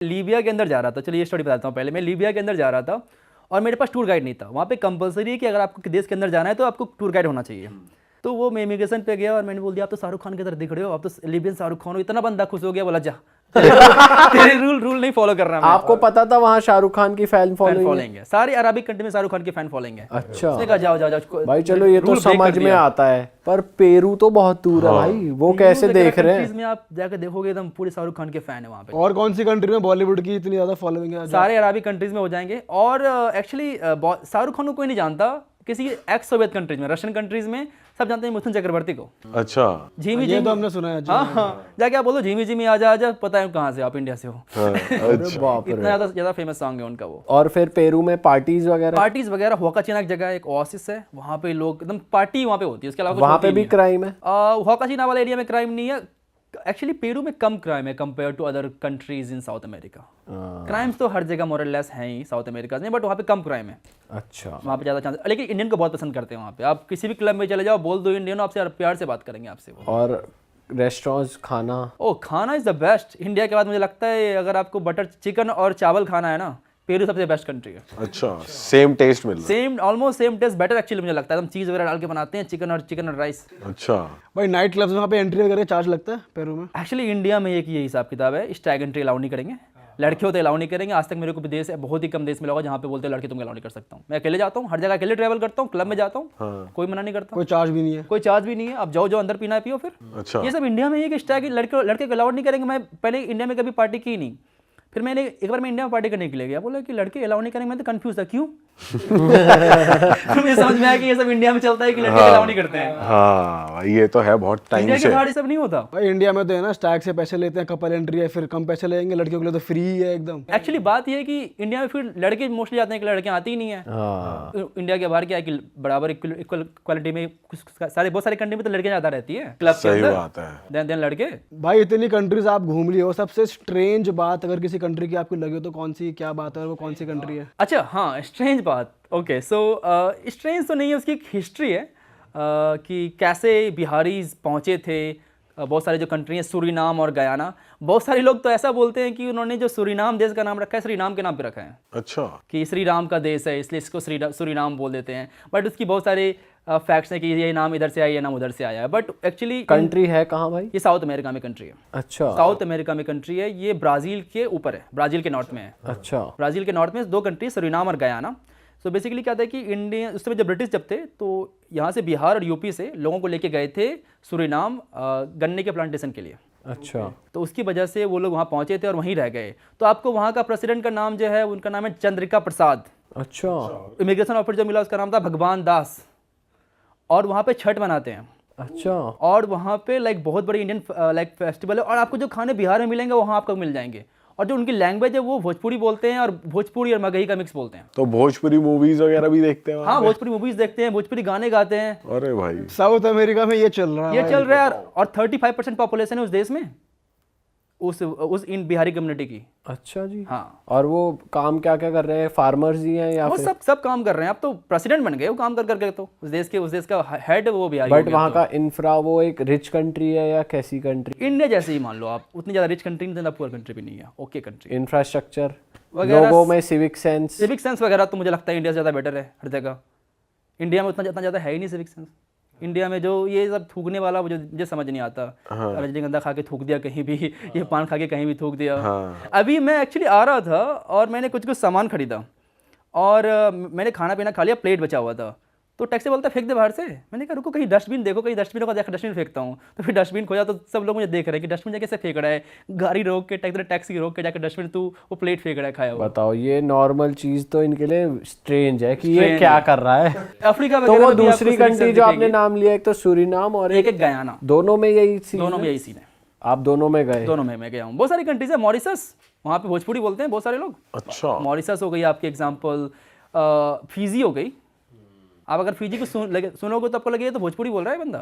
Libya के अंदर जा रहा था, चलिए ये स्टोरी बताता हूँ। पहले मैं लीबिया के अंदर जा रहा था और मेरे पास टूर गाइड नहीं था। वहाँ पे कंपलसरी है कि अगर आपको देश के अंदर जाना है तो आपको टूर गाइड होना चाहिए। तो वो मैं इमिग्रेशन पे गया और मैंने बोल दिया आप तो शाहरुख खान की तरह दिख रहे हो, आप तो लीबियन शाहरुख खान हो। इतना बंदा खुश हो गया, बोला जा तेरे रूल नहीं फॉलो कर रहा मैं। आपको पता था वहाँ शाहरुख खान की फैन फॉलोइंग है, सारी अरबिक कंट्री में शाहरुख खान की फैन फॉलोइंग है। अच्छा, उसने कहा जाओ जाओ जाओ भाई चलो ये तो समझ में आता है, पर पेरू तो बहुत दूर है भाई, वो कैसे देख रहे हैं? में आप जाकर देखोगे एकदम पूरे शाहरुख खान के फैन है वहाँ पे। और कौन सी कंट्री में बॉलीवुड की इतनी ज्यादा फॉलोइंग है? सारे अरबिक कंट्रीज में हो जाएंगे। और एक्चुअली शाहरुख खान को कोई नहीं जानता, किसी एक्स सोवियत कंट्रीज में, रशियन कंट्रीज में सब जानते हैं मिथुन चक्रवर्ती को। अच्छा, झीमी ये झीमी तो हमने सुना है। हाँ, जाके आप बोलो झीमी झीमी आजा आजा, पता है कहाँ से, आप इंडिया से हो। बाप रे, इतना ज्यादा फेमस सॉन्ग है उनका वो। और फिर पेरू में पार्टीज वगैरह हुआकाचिना एक जगह है, एक ओएसिस है, वहाँ पे लोग एकदम पार्टी वहाँ पे होती है। उसके अलावा वहाँ पे भी क्राइम है? हुआकाचिना वाले एरिया में क्राइम नहीं है एक्चुअली। पेरू में कम क्राइम है compare to other countries in South America. Crimes तो हर जगह मोर लेस हैं ही साउथ अमेरिका में, बट वहाँ पे कम क्राइम है। अच्छा, वहाँ पे ज़्यादा चांस, लेकिन इंडियन को बहुत पसंद करते हैं वहाँ पे। आप किसी भी क्लब में चले जाओ, बोल दो इंडियन, आपसे प्यार से बात करेंगे आपसे वो। और रेस्टोरेंट्स, खाना? खाना इज़ द बेस्ट। इंडिया के बाद मुझे लगता है अगर आपको बटर चिकन और चावल खाना है ना, पेरू सबसे बेस्ट कंट्री है। अच्छा, सेम टेस्ट मिल रहा है? Same, almost same taste, better actually मुझे लगता है। हम चीज़ वगैरह डाल के बनाते हैं, चिकन और राइस। अच्छा भाई, नाइट क्लब्स में वहाँ पे एंट्री वगैरह चार्ज लगता है पेरू में? एक्चुअली इंडिया में एक ये हिसाब किताब है, स्टैग एंट्री अलाउ नहीं करेंगे, लड़के होते अलाउ नहीं करेंगे। आज तक मेरे को देश है, बहुत ही कम देश मिला होगा जहाँ पे बोलते हैं लड़के तुम अलाउ नहीं कर सकता हूँ। मैं अकेले जाता हूँ, हर जगह अकेले ट्रैवल करता हूँ, क्लब में जाता हूँ, कोई मना नहीं करता, कोई चार्ज भी नहीं है। कोई चार्ज भी नहीं है। आप जाओ अंदर पीना है पियो फिर। अच्छा, ये सब इंडिया में ये स्टैग लड़के को अलाउड नहीं करेंगे। मैं पहले इंडिया में कभी पार्टी की नहीं, फिर मैंने एक बार मैं इंडिया में पार्टी करने के लिए गया, बोला कि लड़के अलाउ नहीं करेंगे। मैं तो कंफ्यूज था, क्यों? मुझे समझ में आया कि ये सब इंडिया में चलता है कि लड़के अलाउ नहीं करते हैं। हाँ ये तो है, बहुत टाइम इंडिया से। के बाहर ये सब नहीं होता भाई इंडिया में तो है ना, स्टैग से पैसे लेते हैं, कपल एंट्री है, फिर कम पैसे लेंगे, लड़कियों के लिए तो फ्री है एकदम। एक्चुअली बात ये है कि इंडिया में फिर लड़के मोस्टली जाते हैं कि लड़कियां आती ही नहीं है। इंडिया के बाहर क्या है कि बराबर इक्वल क्वालिटी में बहुत सारी कंट्री में तो लड़कियां ज्यादा रहती है क्लब के अंदर। सही बात है। देन लड़के। भाई इतनी कंट्रीज आप घूम लिए हो, सबसे स्ट्रेंज बात अगर किसी कंट्री की आपको लगे तो कौन सी, क्या बात है, और वो कौन सी कंट्री है? अच्छा हाँ, स्ट्रेंज बात, ओके। सो स्ट्रेंज तो नहीं है, उसकी एक हिस्ट्री है कि कैसे बिहारीज पहुँचे थे। बहुत सारे जो कंट्री हैं, सूरीनाम और गयाना, बहुत सारे लोग तो ऐसा बोलते हैं कि उन्होंने जो सूरीनाम देश का नाम रखा है, श्रीराम के नाम पे रखा है। अच्छा, कि श्री राम का देश है इसलिए इसको सूरीनाम बोल देते हैं। बट उसकी बहुत सारे फैक्ट्स हैं कि ये नाम इधर से आया, ये नाम उधर से आया है। बट एक्चुअली कंट्री है कहाँ भाई? ये साउथ अमेरिका में कंट्री है। अच्छा, साउथ अमेरिका में कंट्री है। ये ब्राज़ील के ऊपर है, ब्राज़ील के नॉर्थ में है। अच्छा, ब्राज़ील के नॉर्थ में दो कंट्री, सूरीनाम और गयाना। सो बेसिकली क्या था कि इंडिया उस समय जब ब्रिटिश जब थे तो यहाँ से बिहार और यूपी से लोगों को लेके गए थे सूरीनाम गन्ने के प्लांटेशन के लिए। अच्छा, तो उसकी वजह से वो लोग वहाँ पहुँचे थे और वहीं रह गए। तो आपको वहाँ का प्रेसिडेंट का नाम जो है, उनका नाम है चंद्रिका प्रसाद। अच्छा, इमिग्रेशन ऑफिसर जो मिला उसका नाम था भगवान दास। और वहाँ पे छठ मनाते हैं। अच्छा, और वहाँ पे लाइक बहुत बड़ी इंडियन लाइक फेस्टिवल है। और आपको जो खाने बिहार में मिलेंगे वहाँ आपको मिल जाएंगे। और जो उनकी लैंग्वेज है वो भोजपुरी बोलते हैं, और भोजपुरी और मगही का मिक्स बोलते हैं। तो भोजपुरी मूवीज वगैरह भी देखते हैं? हाँ, भोजपुरी मूवीज देखते हैं, भोजपुरी गाने गाते हैं। अरे भाई, साउथ अमेरिका में ये चल रहा है। और 35% पॉपुलेशन है उस देश में, उस इन बिहारी कम्युनिटी की। अच्छा जी। हाँ, और वो काम क्या क्या कर रहे हैं? फार्मर्स ही हैं या वो सब काम कर रहे हैं। अब तो प्रेसिडेंट बन गए वो काम कर करके। तो उस देश का हेड वो बिहारी। बट वहाँ का इंफ्रा, वो एक रिच कंट्री है या कैसी कंट्री? इंडिया जैसे ही मान लो आप, उतनी ज़्यादा रिच कंट्री नहीं, पुअर कंट्री भी नहीं है, ओके कंट्री। इंफ्रास्ट्रक्चर, लोगों में सिविक सेंस वगैरह तो मुझे लगता है इंडिया से ज़्यादा बेटर है हर जगह। इंडिया में उतना ज़्यादा है ही नहीं सिविक सेंस। इंडिया में जो ये सब थूकने वाला मुझे समझ नहीं आता। रजनीगंधा खा के थूक दिया कहीं भी, ये पान खा के कहीं भी थूक दिया। अभी मैं एक्चुअली आ रहा था और मैंने कुछ सामान खरीदा और मैंने खाना पीना खा लिया, प्लेट बचा हुआ था। तो टैक्सी बोलता फेंक दे बाहर से। मैंने कहा रुको, कहीं डस्टबिन देखो, कहीं डस्टबिन को देखा, डस्टबिन फेंकता हूँ। तो फिर डस्टबिन खोजा तो सब लोग मुझे देख रहे हैं कि डस्टबिन कैसे फेंक रहा है, गाड़ी रोक के, टैक्सी रोक के जाकर डस्टबिन तू वो प्लेट फेंक रहा है खाया हुआ। बताओ, ये नॉर्मल चीज तो इनके लिए स्ट्रेंज है कि ये क्या कर रहा है। अफ्रीका तो वो दूसरी कंट्री जो आपने नाम लिया, एक तो सूरीनाम और एक गयाना, दोनों में यही सीन है। आप दोनों में गए? दोनों में मैं गया हूँ। बहुत सारी कंट्रीज है। मॉरिशस, वहाँ पे भोजपुरी बोलते हैं बहुत सारे लोग। अच्छा, मॉरिशस हो गई आपकी एग्जाम्पल, फीजी हो गई। आप अगर फीजी को सुनोगे तो आपको लगेगा तो भोजपुरी बोल रहा है बंदा।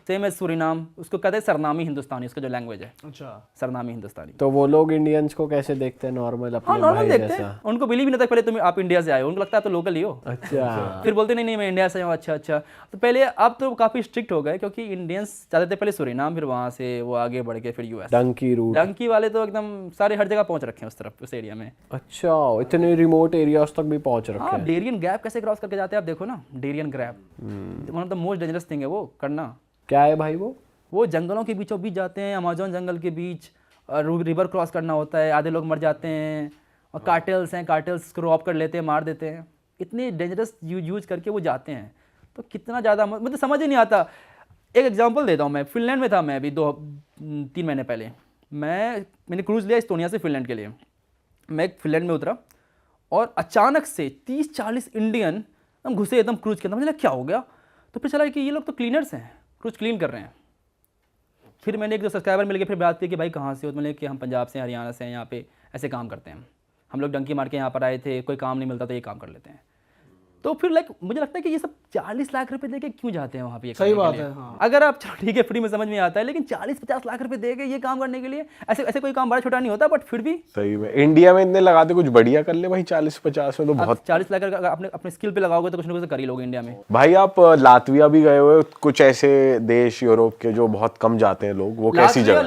सेम है सूरीनाम, उसको कहते हैं सरनामी हिंदुस्तानी, उसका जो लैंग्वेज है अच्छा सरनामी हिंदुस्तानी। तो वो लोग इंडियंस को कैसे देखते हैं? नॉर्मल हाँ अपने नॉर्मल भाई देखते जैसा? हैं, उनको बिलीव ही नहीं था पहले तुम आप इंडिया से आए हो, उनको लगता है तो लोकल ही हो। अच्छा फिर बोलते नहीं मैं इंडिया से हूँ, अच्छा अच्छा। तो पहले अब तो काफ़ी स्ट्रिक्ट हो गए क्योंकि इंडियंस जाते थे पहले सूरीनाम, फिर वहाँ से वो आगे बढ़ के फिर यूएस। डंकी रूट। डंकी वाले तो एकदम सारे हर जगह पहुँच रखे हैं उस तरफ, उस एरिया में। अच्छा इतने रिमोट एरियाज तक भी पहुंच रखे हाँ हैं। डेरियन गैप कैसे क्रॉस करके जाते हैं आप देखो ना, Darien Gap one of the most dangerous thing है वो करना। क्या है भाई वो जंगलों के बीचों बीच जाते हैं, अमेजोन जंगल के बीच, रिवर क्रॉस करना होता है, आधे लोग मर जाते हैं, और कार्टेल्स हैं, कार्टेल्स को रॉब कर लेते हैं, मार देते हैं, इतने डेंजरस यूज करके वो जाते हैं। तो कितना ज़्यादा मतलब समझ ही नहीं आता। एक एग्जांपल देता हूँ, मैं फिनलैंड में था, मैं अभी 2-3 महीने पहले मैंने क्रूज़ लिया इस्टोनिया से फिनलैंड के लिए। मैं फिनलैंड में उतरा और अचानक से 30-40 इंडियन हम घुसे एकदम क्रूज के अंदर। मुझे लगा क्या हो गया, तो फिर चला कि ये लोग तो क्लीनर्स हैं, क्रूज क्लीन कर रहे हैं। फिर मैंने एक दो सब्सक्राइबर मिल गए, फिर बात की कि भाई कहाँ से हो, तो मैंने कि हम पंजाब से हरियाणा से हैं, यहाँ पे ऐसे काम करते हैं हम लोग, डंकी मार के यहाँ पर आए थे, कोई काम नहीं मिलता तो ये काम कर लेते हैं। तो फिर मुझे लगता है कि ये सब 40 लाख रुपए देके क्यों जाते हैं वहाँ पे? सही बात है हाँ। अगर आप चलो ठीक है फ्री में समझ में आता है, लेकिन 40-50 लाख रुपए देके ये काम करने के लिए, ऐसे कोई काम बड़ा छोटा नहीं होता, बट फिर भी सही में इंडिया में इतने लगाते कुछ बढ़िया कर ले भाई, 40-50 में तो बहुत। 40 लाख अगर अपने स्किल पे लगाओगे तो कुछ ना कुछ कर ही लोगे इंडिया में। भाई आप लातविया भी गए हुए, कुछ ऐसे देश यूरोप के जो बहुत कम जाते हैं लोग, वो कैसी जगह?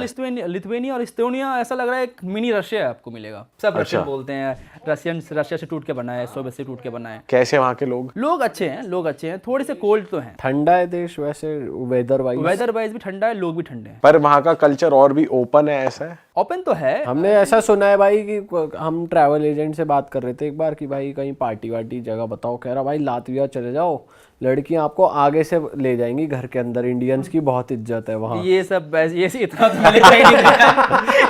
लिथुआनिया और इस्टोनिया ऐसा लग रहा है एक मिनी रशिया आपको मिलेगा। सब रशियन बोलते हैं, रशिया से टूट के बना है, सोवियत से टूट के बना है। कैसे वहाँ के लोग? लोग अच्छे हैं, थोड़े से कोल्ड तो हैं। ठंडा है देश वैसे, वेदर वाइज भी ठंडा है, लोग भी ठंडे हैं। पर वहाँ का कल्चर और भी ओपन है, ऐसा है? ओपन तो है। हमने ऐसा सुना है भाई कि हम ट्रैवल एजेंट से बात कर रहे थे एक बार कि भाई कहीं पार्टी वार्टी जगह बताओ, कह रहा भाई लातविया चले जाओ, लड़कियां आपको आगे से ले जाएंगी घर के अंदर, इंडियंस की बहुत इज्जत है वहाँ। ये सब ये इतना तो मैंने कहीं नहीं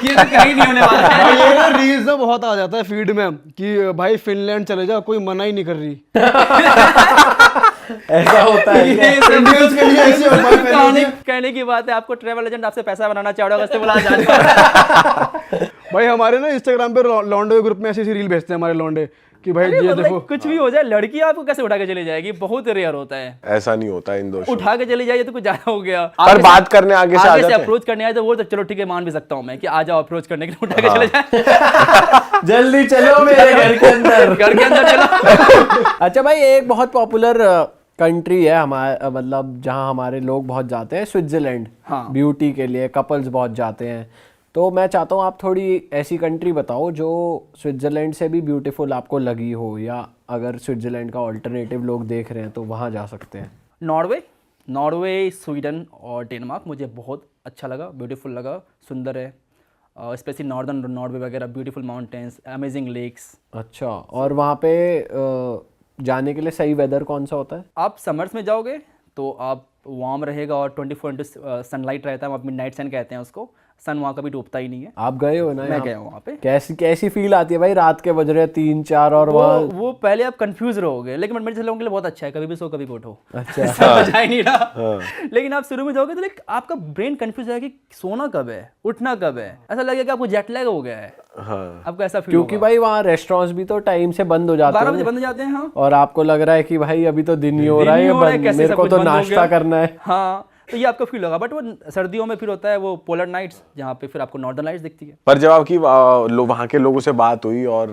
ये तो कहीं नहीं होने वाला है। ये ना रील्स में बहुत आ जाता है फीड में कि भाई फिनलैंड चले जाओ, कोई मना ही नहीं कर रही। ऐसा होता है क्या? ये सब के लिए ऐसे कहने की बात है, आपको ट्रैवल एजेंट आपसे पैसा बनाना चाह रहा होगा, इससे बुला जाने। भाई हमारे ना इंस्टाग्राम पे लॉन्डे ग्रुप में ऐसी रिल भेजते हैं हमारे लॉन्डे कि भाई ये देखो कुछ भी हो जाए, लड़की आपको कैसे उठा के चली जाएगी, बहुत रेयर होता है। ऐसा नहीं होता इन दोस्तों। उठा के चली जाइए तो कुछ ज्यादा हो गया। पर बात करने आगे से आ जाते हैं। अप्रोच करने आए तो वो तो चलो ठीक है, मान भी सकता हूँ मैं कि आ जाओ अप्रोच करने के लिए, उठा के चले जाए। जल्दी चलो मेरे घर के अंदर। घर के अंदर चलो। अच्छा भाई एक बहुत पॉपुलर कंट्री है हमारे, मतलब जहाँ हमारे लोग बहुत जाते हैं, स्विट्जरलैंड। हाँ। ब्यूटी के लिए कपल्स बहुत जाते हैं। तो मैं चाहता हूँ आप थोड़ी ऐसी कंट्री बताओ जो स्विट्जरलैंड से भी ब्यूटीफुल आपको लगी हो, या अगर स्विट्जरलैंड का ऑल्टरनेटिव लोग देख रहे हैं तो वहाँ जा सकते हैं। नॉर्वे, स्वीडन और डेनमार्क मुझे बहुत अच्छा लगा, ब्यूटीफुल लगा, सुंदर है। स्पेशली नॉर्दर्न नॉर्वे वगैरह, ब्यूटीफुल माउंटेन्स, अमेजिंग लेक्स। अच्छा, और वहाँ पे जाने के लिए सही वेदर कौन सा होता है? आप समर्स में जाओगे तो आप वार्म रहेगा और 24 सनलाइट रहता है, मिडनाइट सन कहते हैं उसको। सन वहाँ कभी डूबता ही नहीं है। आप गए हो ना? मैं गया हूँ वहाँ पे। कैसी फील आती है भाई, रात के बज रहे 3-4 और वो पहले आप कंफ्यूज रहोगे, लेकिन मेरे से लोगों के लिए बहुत अच्छा है, कभी भी सो कभी उठो। अच्छा। समझ ही नहीं रहा। लेकिन आप शुरू में जाओगे तो लाइक आपका ब्रेन कंफ्यूज है कि सोना कब है, उठना कब है, ऐसा लगेगा आपको जेट लैग हो गया है। हाँ। आपको ऐसा फील क्योंकि भाई वहाँ रेस्टोरेंट्स भी तो टाइम से बंद हो जाते हैं, 12 बजे बंद हो जाते हैं। हाँ, और आपको लग रहा है कि भाई अभी तो दिन ही हो रहा है, मेरे को तो नाश्ता करना है। हाँ, तो ये आपको फील होगा। बट वो सर्दियों में फिर होता है वो पोलर नाइट्स, जहाँ पे फिर आपको नॉर्दर्न लाइट्स दिखती है। पर जब आपकी वहाँ के लोगों से बात हुई और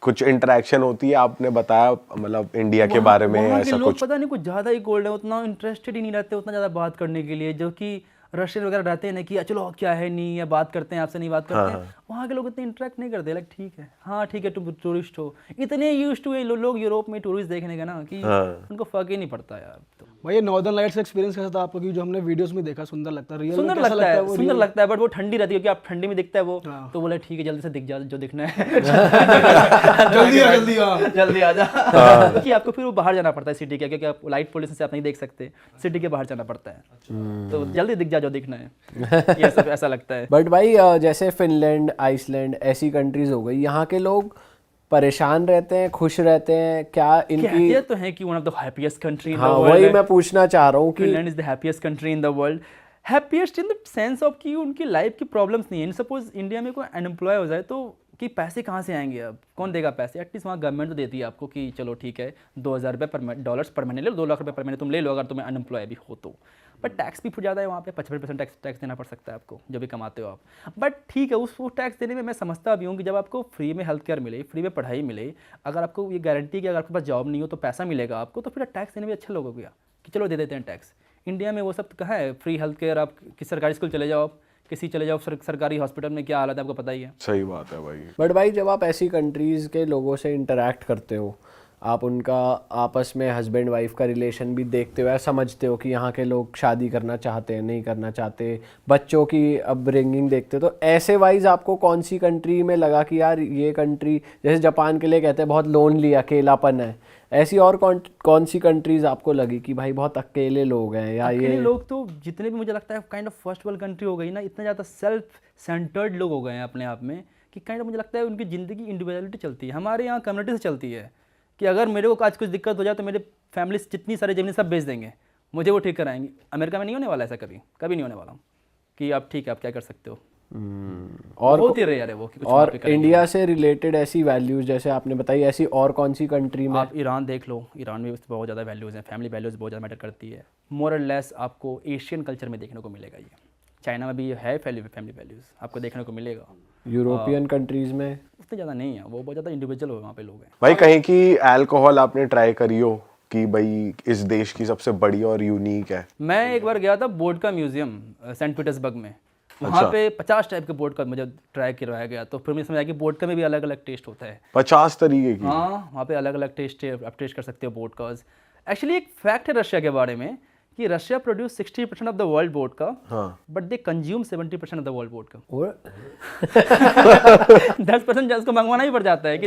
कुछ इंटरेक्शन होती है, आपने बताया मतलब इंडिया के बारे में ऐसा लोग कुछ? पता नहीं कुछ ज़्यादा ही कोल्ड है, उतना इंटरेस्टेड ही नहीं रहते उतना ज़्यादा बात करने के लिए, जो कि रशियन वगैरह रहते हैं ना कि चलो क्या है नहीं, या बात करते हैं आपसे नहीं बात करते हैं। वहाँ के लोग इतने इंटरेक्ट नहीं करते, लाइक ठीक है, हाँ ठीक है तुम टूरिस्ट हो। इतने यूज्ड टू लोग यूरोप में टूरिस्ट देखने का ना कि उनको फर्क ही नहीं पड़ता यार। तो भाई ये नॉर्दर्न लाइट्स का एक्सपीरियंस कैसा था आपको? कि जो हमने वीडियोस में देखा सुंदर लगता है, रियल सुंदर लगता है, बट वो ठंडी रहती है क्योंकि आप ठंडी में दिखता है वो। तो बोले ठीक है जल्दी से दिख जा जो दिखना है। जल्दी आ जा। क्योंकि आपको फिर वो बाहर जाना पड़ता है सिटी के, क्योंकि आप लाइट पोल्यूशन से आप नहीं देख सकते, सिटी के बाहर जाना पड़ता है। तो जल्दी दिख जा जो दिखना है, ये सब ऐसा लगता है। बट भाई जैसे फिनलैंड, आइसलैंड ऐसी कंट्रीज हो गई, यहाँ के लोग परेशान रहते हैं, खुश रहते हैं क्या? इनकी कहते तो हैं कि one of the happiest country in the हाँ वर्ल्ड। वही मैं पूछना चाह रहा हूँ कि Finland is the happiest country in the world. Happiest in the sense of कि उनकी लाइफ की प्रॉब्लम्स नहीं है। सपोज इंडिया में कोई अनएम्प्लॉय हो जाए तो कि पैसे कहाँ से आएंगे, अब कौन देगा पैसे। एटलीस्ट वहाँ गवर्नमेंट तो देती है आपको कि चलो ठीक है $2,000 डॉलर्स पर महीने ले लो, 2 लाख रुपये पर महीने तुम ले लो अगर तुम्हें अनएम्प्लॉय भी हो तो। बट टैक्स भी फिर ज़्यादा है वहाँ पे, 55% टैक्स देना पड़ सकता है आपको जो भी कमाते हो आप। बट ठीक है, उस टैक्स देने में मैं समझता भी हूँ कि जब आपको फ्री में हेल्थ केयर मिले, फ्री में पढ़ाई मिले, अगर आपको ये गारंटी कि अगर आपके पास जॉब नहीं हो तो पैसा मिलेगा आपको, तो फिर टैक्स देने में अच्छा लोग हो गया कि चलो दे देते हैं टैक्स। इंडिया में वो सब कहाँ है, फ्री हेल्थ केयर, आप किसी सरकारी स्कूल चले जाओ, आप किसी चले जाओ सरकारी हॉस्पिटल में क्या हालत है आपको पता ही है। सही बात है भाई। बट भाई जब आप ऐसी कंट्रीज़ के लोगों से इंटरेक्ट करते हो, आप उनका आपस में हस्बैंड वाइफ का रिलेशन भी देखते हो या समझते हो कि यहाँ के लोग शादी करना चाहते हैं नहीं करना चाहते, बच्चों की अपब्रिंगिंग देखते हो, तो ऐसे वाइज आपको कौन सी कंट्री में लगा कि यार ये कंट्री, जैसे जापान के लिए कहते हैं बहुत लोनली अकेलापन है, ऐसी और कौन सी कंट्रीज आपको लगी कि भाई बहुत अकेले लोग हैं या अकेले ये लोग तो जितने भी मुझे लगता है kind of first world country हो गई ना, इतना ज़्यादा सेल्फ सेंटर्ड लोग हो गए हैं अपने आप में कि काइंड ऑफ मुझे लगता है उनकी ज़िंदगी इंडिविजुअलिटी चलती है। हमारे यहाँ कम्युनिटी से चलती है कि अगर मेरे को आज कुछ दिक्कत हो जाए तो मेरे फैमिली जितनी सारी ज़मीन सब बेच देंगे, मुझे वो ठीक कराएंगे। अमेरिका में नहीं होने वाला ऐसा, कभी कभी नहीं होने वाला कि आप ठीक है आप क्या कर सकते हो। और बहुत ही रेयर है वो कि कुछ और वहाँ पे करेंगे। इंडिया से रिलेटेड ऐसी वैल्यूज जैसे आपने बताई, ऐसी और कौन सी कंट्री में? आप ईरान देख लो, ईरान में बहुत ज़्यादा वैल्यूज़ हैं, फैमिली वैल्यूज़ बहुत ज़्यादा मैटर करती है। मोर और लेस आपको एशियन कल्चर में देखने को मिलेगा ये। चाइना में भी है फैमिली वैल्यूज़ आपको देखने को मिलेगा। यूरोपियन कंट्रीज में उतने ज़्यादा नहीं है, वो बहुत ज़्यादा इंडिविजुअल वहाँ पे लोग हैं। भाई कहीं की अल्कोहल आपने ट्राई करी हो कि भाई इस देश की सबसे बड़ी और यूनिक है? मैं एक बार गया था वोडका म्यूजियम सेंट पीटर्सबर्ग में, वहाँ पे 50 टाइप के वोडका मुझे ट्राई करवाया गया, तो फिर मुझे समझ आया कि वोडका में भी अलग अलग टेस्ट होता है। 50 तरीके की? हाँ, वहाँ पे अलग अलग टेस्ट है, आप टेस्ट कर सकते हो वोडकाज। एक्चुअली एक फैक्ट है रशिया के बारे में कि Russia produce 60% of the world vodka, but they consume 70% of the world vodka. 10% उसको मंगवाना ही पड़ जाता है कि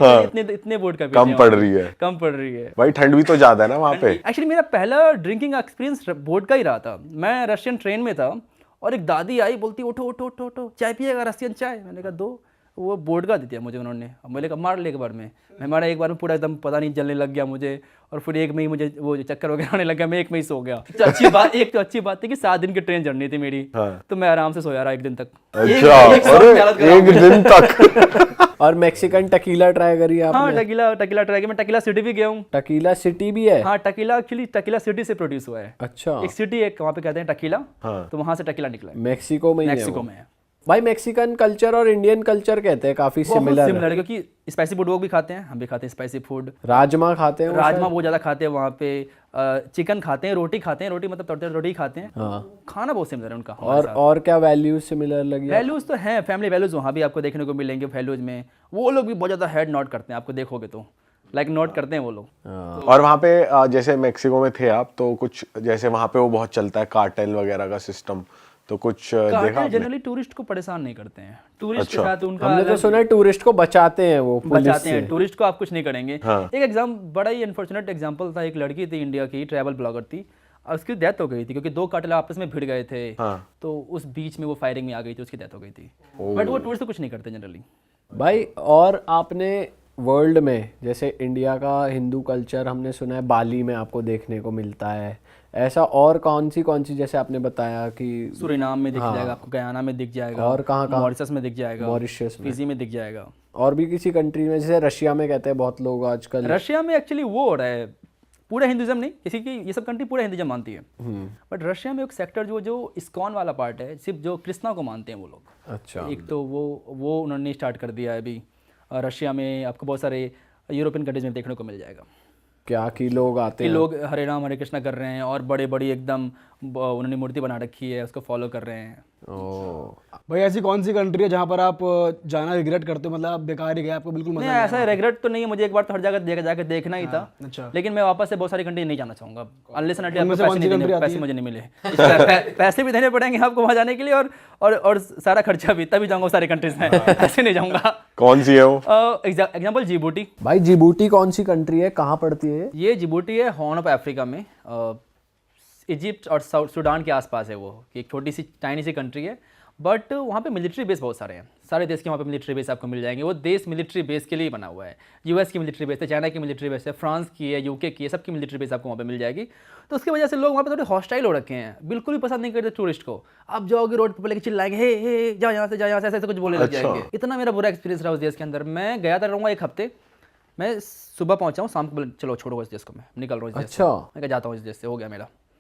इतने वोडका कम पड़ रही है। कम पड़ रही है भाई ठंड भी तो ज्यादा है ना वहाँ पे। एक्चुअली मेरा पहला ड्रिंकिंग एक्सपीरियंस वोडका ही रहा था। मैं रशियन ट्रेन में था और एक दादी आई, बोलती उठो उठो उठो उठो, चाय पिएगा रशियन चाय? मैंने कहा दो। वो वोडका दी दिया मुझे उन्होंने। अब मैंने कहा मार ले एक बार में। मैं मारा एक बार में, पूरा एकदम पता नहीं जलने लग गया मुझे, और फिर एक में ही मुझे वो चक्कर वगैरह आने लग गया, मैं एक में ही सो गया। तो अच्छी बात, एक तो अच्छी बात थी कि 7 दिन की ट्रेन जर्नी थी मेरी, तो मैं आराम से सोया रहा 1 दिन तक। अच्छा, एक दिन तक। और मैक्सिकन टकीला ट्राई करी आपने? हाँ, टकीला ट्राई किया। मैं टकीला सिटी भी गया हूँ। टकीला सिटी भी है? हाँ, टकीला एक्चुअली टकीला सिटी से प्रोड्यूस हुआ है। अच्छा, एक सिटी एक वहाँ पे कहते हैं टकीला, तो वहाँ से टकीला निकला है। मैक्सिको में ही है मैक्सिको वो? में है भाई मैक्सिकन कल्चर और इंडियन कल्चर कहते हैं काफी सिमिलर है, क्योंकि स्पाइसी फूड वो भी खाते हैं, हम भी खाते हैं स्पाइसी फूड। राजमा खाते हैं वो राजमा बहुत ज़्यादा खाते हैं वहाँ पे, चिकन खाते हैं, रोटी खाते हैं, रोटी मतलब तड़ते रोटी खाते हैं। हाँ। खाना बहुत सिमिलर है उनका। और क्या वैल्यूज सिमिलर लगी? वैल्यूज़ तो हैं, फैमिली वैल्यूज़ वहाँ भी आपको देखने को मिलेंगे। वैल्यूज़ में वो लोग भी बहुत ज़्यादा हेड नॉट करते हैं, आपको देखोगे तो लाइक नोट करते हैं वो लोग। और वहाँ पे जैसे मैक्सिको में थे आप, तो कुछ जैसे वहाँ पे वो बहुत चलता है कार्टेल वगैरह का सिस्टम, तो कुछ देखा आपने? जनरली टूरिस्ट को परेशान नहीं करते हैं, टूरिस्ट के साथ उनका हमने तो सुना है टूरिस्ट को बचाते हैं वो पुलिस बचाते से। हैं। टूरिस्ट को आप कुछ नहीं करेंगे। एक बड़ा ही अनफॉर्चुनेट एग्जांपल था। एक लड़की थी इंडिया की, ट्रैवल ब्लॉगर थी, और उसकी डेथ हो गई थी क्योंकि 2 कार्टेल आपस में भिड़ गए थे। तो उस बीच में वो फायरिंग में आ गई थी, उसकी डेथ हो गई थी। बट वो टूरिस्ट को कुछ नहीं करते जनरली। भाई और आपने वर्ल्ड में, जैसे इंडिया का हिंदू कल्चर हमने सुना है बाली में आपको देखने को मिलता है, ऐसा और कौन सी जैसे आपने बताया कि सूरीनाम में दिख जाएगा आपको, गयाना में दिख जाएगा, और कहाँ मॉरिशस में दिख जाएगा, मॉरिशस में, फिजी में दिख जाएगा, और भी किसी कंट्री में, जैसे रशिया में कहते हैं बहुत लोग आजकल। रशिया में एक्चुअली वो हो रहा है, पूरा हिंदुज़म नहीं, किसी की ये सब कंट्री पूरा हिंदुज़म मानती है, बट रशिया में एक सेक्टर जो इस्कॉन वाला पार्ट है, सिर्फ जो कृष्णा को मानते हैं वो लोग। अच्छा। एक तो वो उन्होंने स्टार्ट कर दिया है अभी। रशिया में आपको बहुत सारे यूरोपियन कंट्रीज में देखने को मिल जाएगा क्या कि लोग आते हैं, लोग हरे राम हरे कृष्णा कर रहे हैं, और बड़ी बड़ी एकदम उन्होंने मूर्ति बना रखी है, उसको फॉलो कर रहे हैं। भाई ऐसी कौन सी कंट्री है जहाँ पर आप जाना रिग्रेट करते हो, मतलब आप बेकार ही गए, आपको बिल्कुल मजा नहीं, ऐसा रिग्रेट तो नहीं है, मुझे एक बार तो हर जगह जाकर देखना ही था। अच्छा। लेकिन मैं वापस से बहुत सारी कंट्री नहीं जाना चाहूंगा, अनलेस एंड उनमें से कौन सी country आती पैसे है? मुझे नहीं मिले। पैसे भी देने पड़ेंगे आपको वहाँ जाने के लिए, और सारा खर्चा भी, तभी जाऊंगा सारी कंट्रीज में, ऐसे नहीं जाऊंगा। कौन सी है वो? Example Djibouti. भाई जिबूटी कौन सी कंट्री है, कहाँ पड़ती है ये जिबूटी है हॉर्न ऑफ अफ्रीका में, इजिप्ट और सूडान के आसपास है वो, कि एक छोटी सी टाइनी सी कंट्री है। बट वहाँ पे मिलिट्री बेस बहुत सारे हैं, सारे देश के वहाँ पे मिलिट्री बेस आपको मिल जाएंगे। वो देश मिलिट्री बेस के लिए बना हुआ है। यूएस की मिलिट्री बेस है, चाइना की मिलिट्री बेस है, फ्रांस की है, यूके की है, सबकी मिलिट्री बेस आपको वहाँ पे मिल जाएगी। तो उसकी वजह से लोग वहाँ पे थोड़े हॉस्टाइल हो रखे हैं, बिल्कुल भी पसंद नहीं करते टूरिस्ट को। आप जाओगे रोड पर लेके चिल्लाएंगे, हे जाओ यहाँ से, जाओ यहाँ से, ऐसे कुछ बोलने लग जाएंगे। इतना मेरा बुरा एक्सपीरियंस रहा उस देश के अंदर। मैं गया था, रहूँगा 1 हफ्ते। मैं सुबह पहुँचा हूँ, शाम को चलो छोड़ो इस देश को, मैं निकल रहा हूँ इस देश से। मैं जाता हूँ इस देश से, हो गया मेरा।